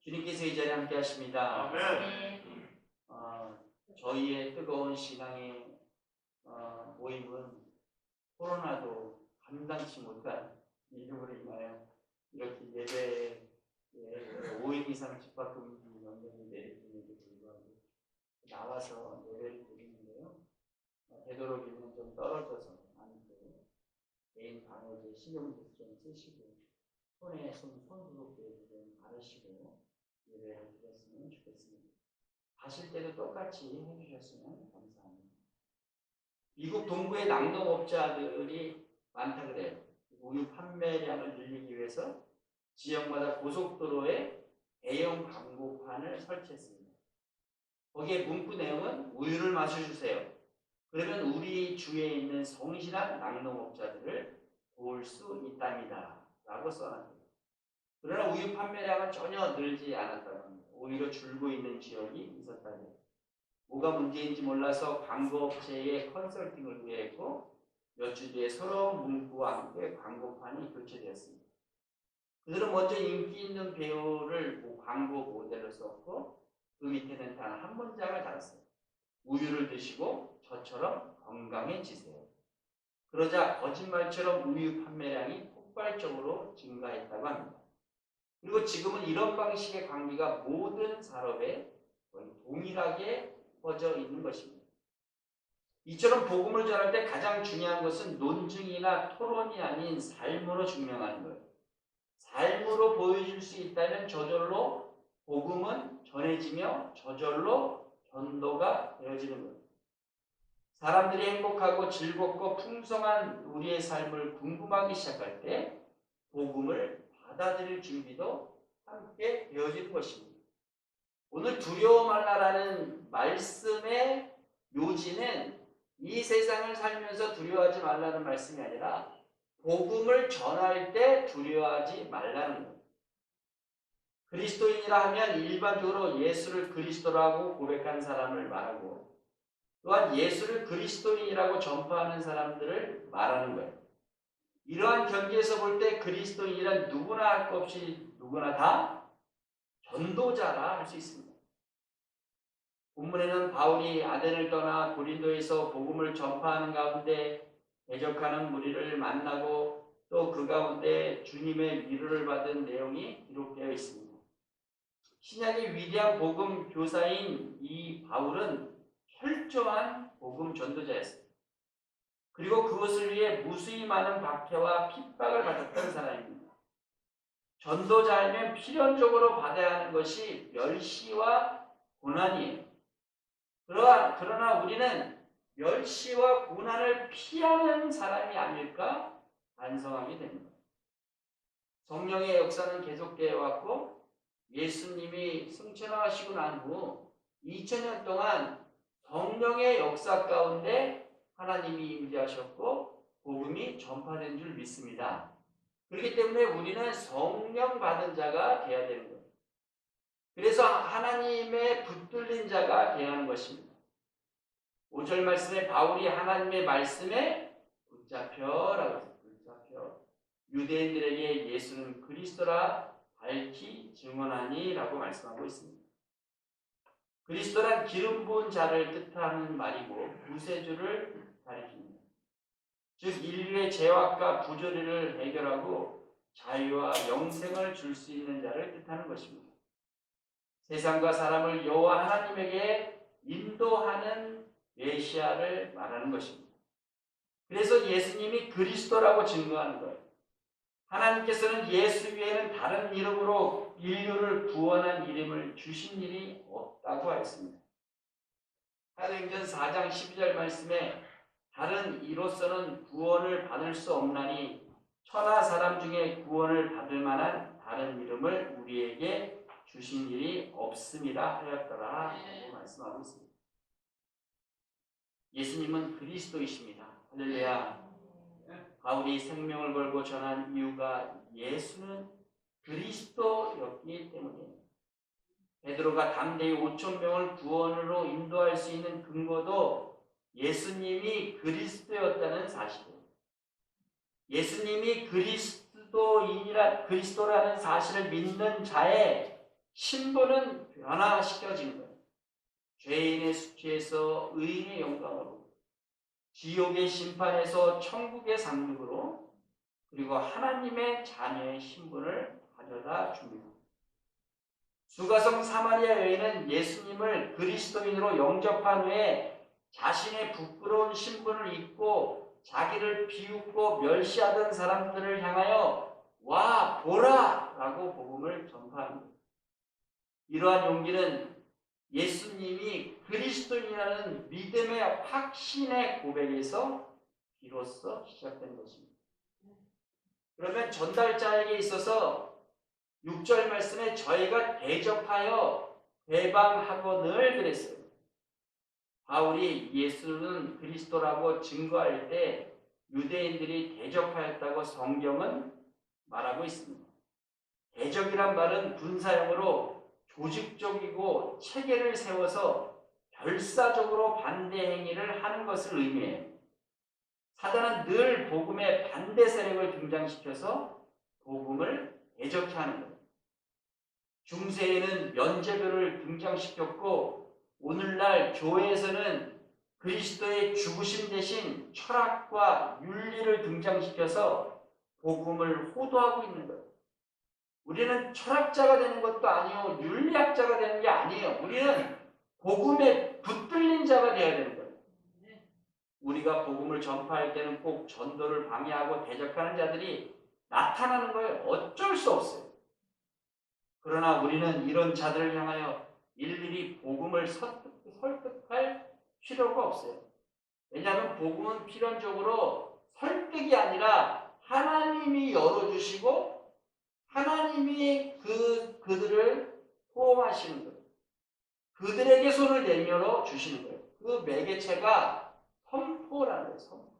주님께서 이 자리에 함께 하십니다. 아멘. 저희의 뜨거운 신앙의 모임은 코로나도 감당치 못한 위기로 인하여 이렇게 예배에 5인 이상 집합 금지 명령이 내려짐에도 불구하고 나와서 예배를 드리는데요. 되도록이면 좀 떨어져서 앉고 개인 방역에 신경 좀 쓰시고 손에 손소독제 좀 바르시고 예배를 드렸으면 좋겠습니다. 가실 때도 똑같이 해주셨으면 감사합니다. 미국 동부의 낙농업자들이 많다 그래요. 우유 판매량을 늘리기 위해서 지역마다 고속도로에 대형 광고판을 설치했습니다. 거기에 문구 내용은 우유를 마셔주세요. 그러면 우리 주위에 있는 성실한 낙농업자들을 도울 수 있답니다. 라고 써놨습니다. 그러나 우유 판매량은 전혀 늘지 않았다고 합니다. 오히려 줄고 있는 지역이 있었다고요. 뭐가 문제인지 몰라서 광고업체에 컨설팅을 구했고 몇 주 뒤에 새로운 문구와 함께 광고판이 교체되었습니다. 그들은 먼저 인기 있는 배우를 광고 모델로 썼고 그 밑에는 단 한 문장을 달았어요. 우유를 드시고 저처럼 건강해지세요. 그러자 거짓말처럼 우유 판매량이 폭발적으로 증가했다고 합니다. 그리고 지금은 이런 방식의 광고가 모든 산업에 거의 동일하게 퍼져 있는 것입니다. 이처럼 복음을 전할 때 가장 중요한 것은 논증이나 토론이 아닌 삶으로 증명하는 거예요. 삶으로 보여줄 수 있다면 저절로 복음은 전해지며 저절로 전도가 되어지는 거예요. 사람들이 행복하고 즐겁고 풍성한 우리의 삶을 궁금하기 시작할 때 복음을 받아들일 준비도 함께 되어지는 것입니다. 오늘 두려워 말라라는 말씀의 요지는 이 세상을 살면서 두려워하지 말라는 말씀이 아니라 복음을 전할 때 두려워하지 말라는 거예요. 그리스도인이라 하면 일반적으로 예수를 그리스도라고 고백한 사람을 말하고 또한 예수를 그리스도인이라고 전파하는 사람들을 말하는 거예요. 이러한 경계에서 볼 때 그리스도인이란 누구나 할 것 없이 누구나 다 전도자라 할 수 있습니다. 본문에는 바울이 아덴을 떠나 고린도에서 복음을 전파하는 가운데 대적하는 무리를 만나고 또 그 가운데 주님의 위로를 받은 내용이 기록되어 있습니다. 신약의 위대한 복음 교사인 이 바울은 철저한 복음 전도자였습니다. 그리고 그것을 위해 무수히 많은 박해와 핍박을 받았던 사람입니다. 전도자이면 필연적으로 받아야 하는 것이 멸시와 고난이에요. 그러나 우리는 멸시와 고난을 피하는 사람이 아닐까 반성하게 됩니다. 성령의 역사는 계속되어 왔고 예수님이 승천하시고 난 후 2000년 동안 성령의 역사 가운데 하나님이 임재하셨고 복음이 전파된 줄 믿습니다. 그렇기 때문에 우리는 성령 받은 자가 되어야 되는 거예요. 그래서 하나님의 붙들린 자가 되어야 하는 것입니다. 5절 말씀에 바울이 하나님의 말씀에 붙잡혀라고 했어요. 붙잡혀. 유대인들에게 예수는 그리스도라 밝히 증언하니 라고 말씀하고 있습니다. 그리스도란 기름 부은 자를 뜻하는 말이고 구세주를 가리킵니다. 즉 인류의 죄악과 부조리를 해결하고 자유와 영생을 줄 수 있는 자를 뜻하는 것입니다. 세상과 사람을 여호와 하나님에게 인도하는 메시아를 말하는 것입니다. 그래서 예수님이 그리스도라고 증거하는 거예요. 하나님께서는 예수 외에는 다른 이름으로 인류를 구원한 이름을 주신 일이 없다고 하였습니다. 사도행전 4장 12절 말씀에 다른 이로서는 구원을 받을 수 없나니 천하 사람 중에 구원을 받을 만한 다른 이름을 우리에게 주신 일이 없음이라 하였더라 라고 말씀하고 있습니다. 예수님은 그리스도이십니다. 할렐루야. 바울이 생명을 걸고 전한 이유가 예수는 그리스도였기 때문이에요. 베드로가 담대히 5,000명을 구원으로 인도할 수 있는 근거도 예수님이 그리스도였다는 사실이에요. 예수님이 그리스도라는 사실을 믿는 자의 신분은 변화시켜지는 거예요. 죄인의 수치에서 의인의 영광으로, 지옥의 심판에서 천국의 상륙으로, 그리고 하나님의 자녀의 신분을 가져다 줍니다. 수가성 사마리아 여인은 예수님을 그리스도인으로 영접한 후에 자신의 부끄러운 신분을 잊고 자기를 비웃고 멸시하던 사람들을 향하여 와 보라 라고 복음을 전파합니다. 이러한 용기는 예수님이 그리스도인이라는 믿음의 확신의 고백에서 비로소 시작된 것입니다. 그러면 전달자에게 있어서 6절 말씀에 저희가 대접하여 배방하거늘 그랬어요. 바울이 예수는 그리스도라고 증거할 때 유대인들이 대접하였다고 성경은 말하고 있습니다. 대적이란 말은 군사용어로 조직적이고 체계를 세워서 결사적으로 반대 행위를 하는 것을 의미해요. 사단은 늘 복음의 반대 세력을 등장시켜서 복음을 대적해 하는 거예요. 중세에는 면죄부를 등장시켰고 오늘날 교회에서는 그리스도의 죽으심 대신 철학과 윤리를 등장시켜서 복음을 호도하고 있는 거예요. 우리는 철학자가 되는 것도 아니요 윤리학자가 되는 게 아니에요. 우리는 복음에 붙들린 자가 되어야 되는 거예요. 우리가 복음을 전파할 때는 꼭 전도를 방해하고 대적하는 자들이 나타나는 거예요. 어쩔 수 없어요. 그러나 우리는 이런 자들을 향하여 일일이 복음을 설득할 필요가 없어요. 왜냐하면 복음은 필연적으로 설득이 아니라 하나님이 열어주시고 하나님이 그들을 포옹하시는 거예요. 그들에게 손을 내밀어 주시는 거예요. 그 매개체가 선포라는 거예요. 선포.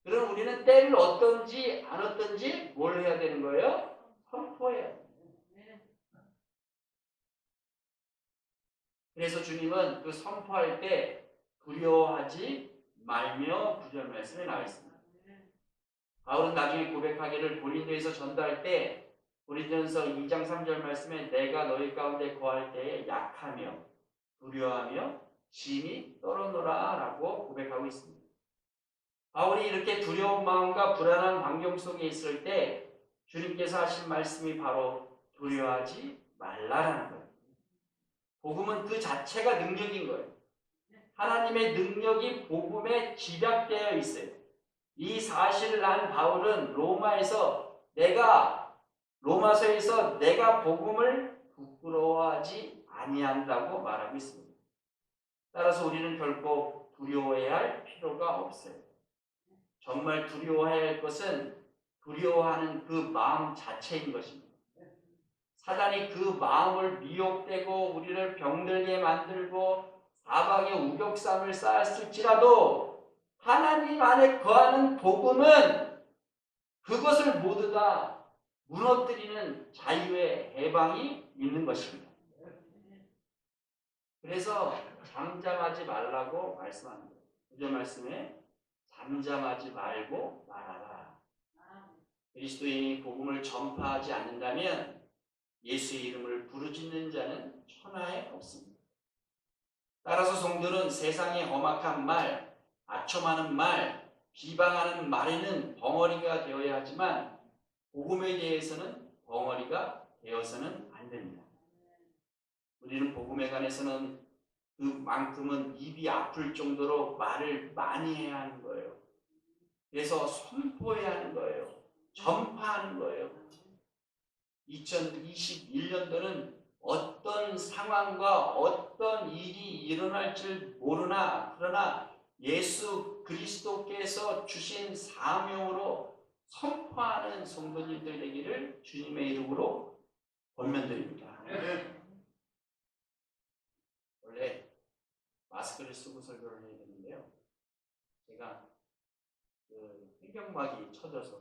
그럼 우리는 때를 얻든지 안 얻든지 뭘 해야 되는 거예요? 선포해야 돼요. 그래서 주님은 그 선포할 때 두려워하지 말며 9절 말씀에 나와 있습니다. 바울은 나중에 고백하기를 고린도에서 전도할 때 고린도전서 2장 3절 말씀에 내가 너희 가운데 거할 때에 약하며 두려워하며 짐이 떨어노라 라고 고백하고 있습니다. 바울이 이렇게 두려운 마음과 불안한 환경 속에 있을 때 주님께서 하신 말씀이 바로 두려워하지 말라라는 거예요. 복음은 그 자체가 능력인 거예요. 하나님의 능력이 복음에 집약되어 있어요. 이 사실을 안 바울은 로마서에서 내가 복음을 부끄러워하지 아니한다고 말하고 있습니다. 따라서 우리는 결코 두려워해야 할 필요가 없어요. 정말 두려워해야 할 것은 두려워하는 그 마음 자체인 것입니다. 사단이 그 마음을 미혹되고 우리를 병들게 만들고 사방에 우격삼을 쌓았을지라도 하나님 안에 거하는 복음은 그것을 모두 다 무너뜨리는 자유의 해방이 있는 것입니다. 그래서 잠잠하지 말라고 말씀합니다. 9절 말씀에 잠잠하지 말고 말하라. 그리스도인이 복음을 전파하지 않는다면 예수의 이름을 부르짖는 자는 천하에 없습니다. 따라서 성도는 세상의 험악한 말, 아첨하는 말, 비방하는 말에는 벙어리가 되어야 하지만 복음에 대해서는 벙어리가 되어서는 안 됩니다. 우리는 복음에 관해서는 그만큼은 입이 아플 정도로 말을 많이 해야 하는 거예요. 그래서 선포해야 하는 거예요. 전파하는 거예요. 2021년도는 어떤 상황과 어떤 일이 일어날 줄 모르나 그러나 예수 그리스도께서 주신 사명으로 선포하는 성도님들 되기를 주님의 이름으로 권면드립니다. 원래 마스크를 쓰고 설교를 해야 되는데요. 제가 폐경막이 쳐져서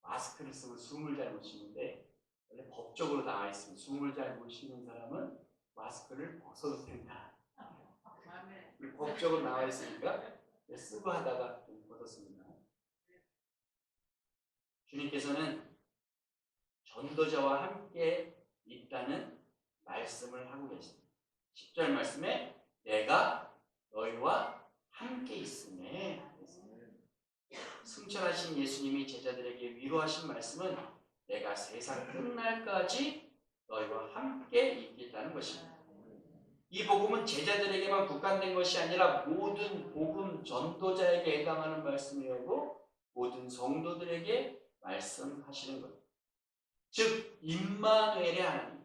마스크를 쓰고 숨을 잘 못 쉬는데 원래 법적으로 나와 있습니다. 숨을 잘 못 쉬는 사람은 마스크를 벗어도 된다. 법적으로 나와 있으니까 쓰고 하다가 좀 벗었습니다. 주님께서는 전도자와 함께 있다는 말씀을 하고 계십니다. 10절 말씀에 내가 너희와 함께 있음에, 승천하신 예수님이 제자들에게 위로하신 말씀은 내가 세상 끝날까지 너희와 함께 있겠다는 것입니다. 이 복음은 제자들에게만 국한된 것이 아니라 모든 복음 전도자에게 해당하는 말씀이고 모든 성도들에게 말씀하시는 것. 즉 임마누엘의 하나님,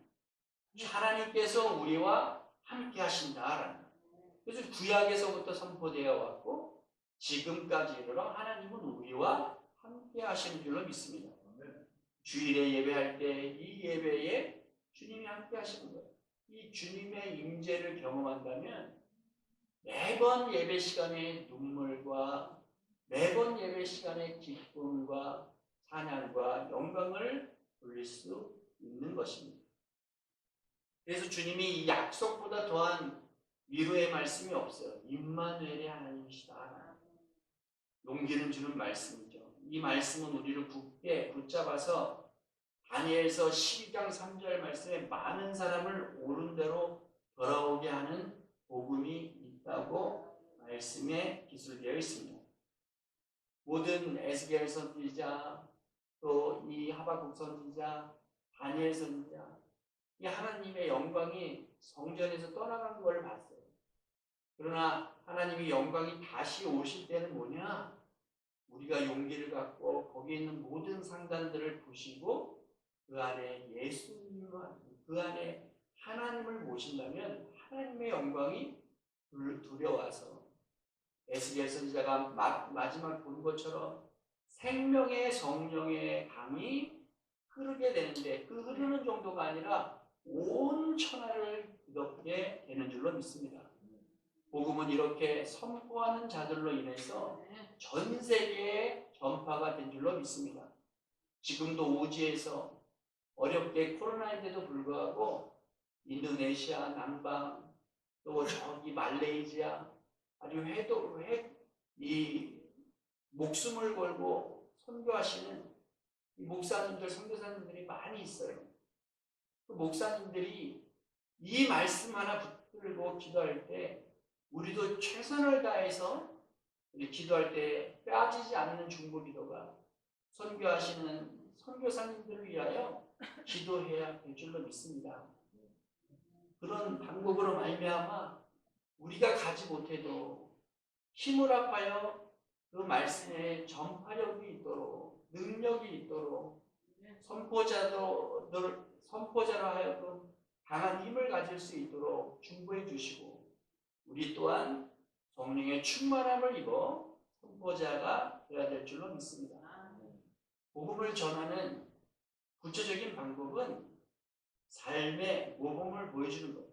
하나님께서 우리와 함께 하신다라는 것. 그래서 구약에서부터 선포되어 왔고 지금까지 이르러 하나님은 우리와 함께 하시는 줄로 믿습니다. 주일에 예배할 때 이 예배에 주님이 함께 하시는 거예요. 이 주님의 임재를 경험한다면 매번 예배 시간에 눈물과 매번 예배 시간에 기쁨과 찬양과 영광을 돌릴 수 있는 것입니다. 그래서 주님이 이 약속보다 더한 위로의 말씀이 없어요. 임마누엘의 하나님이시다. 용기를 주는 말씀이죠. 이 말씀은 우리를 굳게 붙잡아서 다니엘서 12장 3절 말씀에 많은 사람을 옳은 대로 돌아오게 하는 복음이 있다고 말씀에 기술되어 있습니다. 모든 에스겔 선지자, 또 이 하박국 선지자, 다니엘 선지자, 이 하나님의 영광이 성전에서 떠나간 걸 봤어요. 그러나 하나님의 영광이 다시 오실 때는 뭐냐? 우리가 용기를 갖고 거기에 있는 모든 상단들을 부시고 그 안에 예수님과 그 안에 하나님을 모신다면 하나님의 영광이 두려워서 에스겔 선지자가 마지막 본 것처럼 생명의 성령의 강이 흐르게 되는데 그 흐르는 정도가 아니라 온 천하를 뒤덮게 되는 줄로 믿습니다. 복음은 이렇게 선포하는 자들로 인해서 전 세계에 전파가 된 줄로 믿습니다. 지금도 오지에서 어렵게 코로나인데도 불구하고 인도네시아, 남방, 또 저기 말레이시아, 아주 이 목숨을 걸고 선교하시는 이 목사님들, 선교사님들이 많이 있어요. 그 목사님들이 이 말씀 하나 붙들고 기도할 때 우리도 최선을 다해서 우리 기도할 때 빠지지 않는 중보기도가 선교하시는 선교사님들을 위하여 기도해야 될 줄로 믿습니다. 그런 방법으로 말미암아 우리가 가지 못해도 힘을 합하여 그 말씀에 전파력이 있도록 능력이 있도록 선포자로 하여금 강한 힘을 가질 수 있도록 중보해 주시고 우리 또한 성령의 충만함을 입어 선포자가 되어야 될 줄로 믿습니다. 복음을 전하는 구체적인 방법은 삶의 모범을 보여주는 것.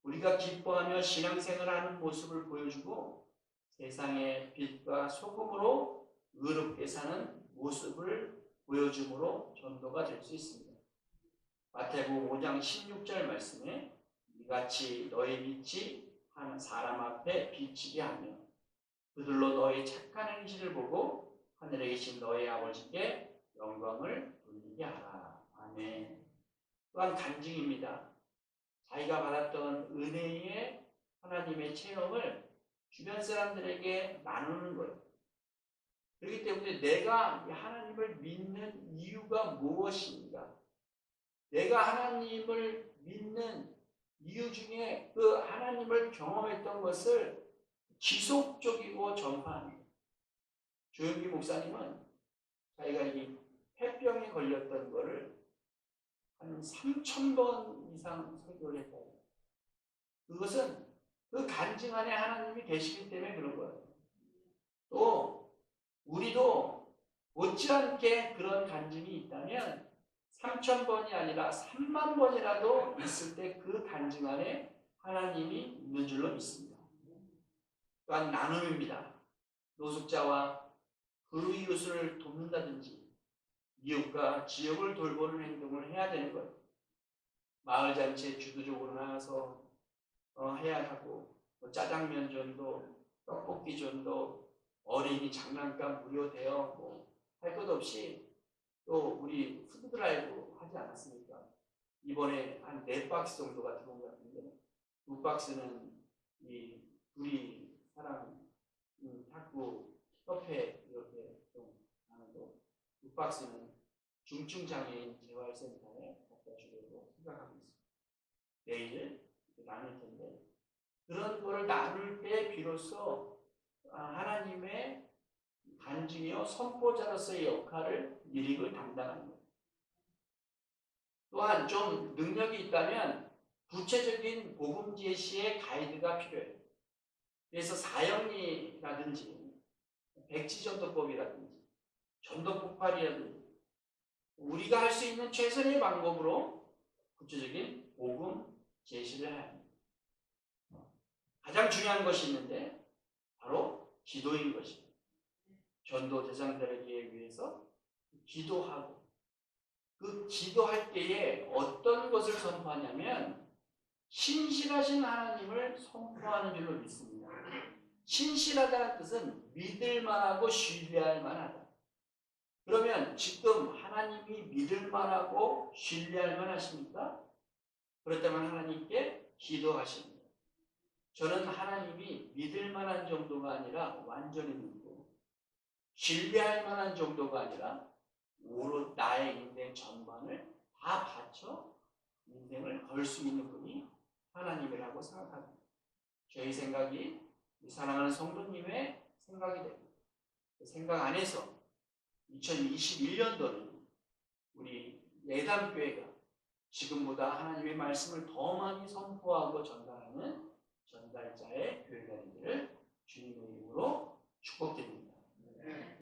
우리가 기뻐하며 신앙생활하는 모습을 보여주고 세상의 빛과 소금으로 의롭게 사는 모습을 보여줌으로 전도가 될 수 있습니다. 마태복음 5장 16절 말씀에 이같이 너희 빛이 한 사람 앞에 비치게 하며 그들로 너희 착한 행실을 보고 하늘에 계신 너희 아버지께 영광을 돌리게 하라. 아멘. 또한 간증입니다. 자기가 받았던 은혜의 하나님의 체험을 주변 사람들에게 나누는 거예요. 그렇기 때문에 내가 하나님을 믿는 이유가 무엇인가? 내가 하나님을 믿는 이유 중에 그 하나님을 경험했던 것을 지속적이고 전파하는 거예요. 조영기 목사님은 자기가 이 폐병에 걸렸던 거를 한 3,000번 이상 설교를 했다고. 그것은 그 간증 안에 하나님이 계시기 때문에 그런 거예요. 또 우리도 못지않게 그런 간증이 있다면 3,000번이 아니라 3만 번이라도 있을 때 그 간증 안에 하나님이 있는 줄로 믿습니다. 또한 나눔입니다. 노숙자와 그 이웃을 돕는다든지 이웃과 지역을 돌보는 행동을 해야 되는 거예요. 마을 잔치에 주도적으로 나가서 해야 하고 짜장면 전도, 떡볶이 전도, 어린이 장난감 무료 대여 할 것 없이 또 우리 푸드드라이브 하지 않았습니까? 이번에 한 4박스 정도가 들어온 것 같은데 2박스는 이 둘이 사랑 탁구 협회 이렇게 좀 하는데 2박스는 중증장애인 재활센터에 갖다 주려고 생각하고 있습니다. 내일 나눌 텐데 그런 거를 나눌 때 비로소 하나님의 간증이요 선포자로서의 역할을 일익을 담당하는 거예요. 또한 좀 능력이 있다면 구체적인 복음 제시의 가이드가 필요해요. 그래서 사형리라든지 백지전도법이라든지 전도폭발이라든지 우리가 할 수 있는 최선의 방법으로 구체적인 복음 제시를 해야 합니다. 가장 중요한 것이 있는데 바로 기도인 것입니다. 전도 대상자에게 위해서 기도하고 그 기도할 때에 어떤 것을 선포하냐면 신실하신 하나님을 선포하는 줄로 믿습니다. 신실하다는 뜻은 믿을 만하고 신뢰할 만하다. 그러면 지금 하나님이 믿을 만하고 신뢰할 만하십니까? 그렇다면 하나님께 기도하십니다. 저는 하나님이 믿을 만한 정도가 아니라 완전히 믿고 신뢰할 만한 정도가 아니라 오롯 나의 인생 전반을 다 바쳐 인생을 걸 수 있는 분이 하나님이라고 생각합니다. 저희 생각이 사랑하는 성도님의 생각이 됩니다. 그 생각 안에서 2021년도는 우리 예담교회가 지금보다 하나님의 말씀을 더 많이 선포하고 전달하는 전달자의 교회가 되기를 주님의 이름으로 축복드립니다.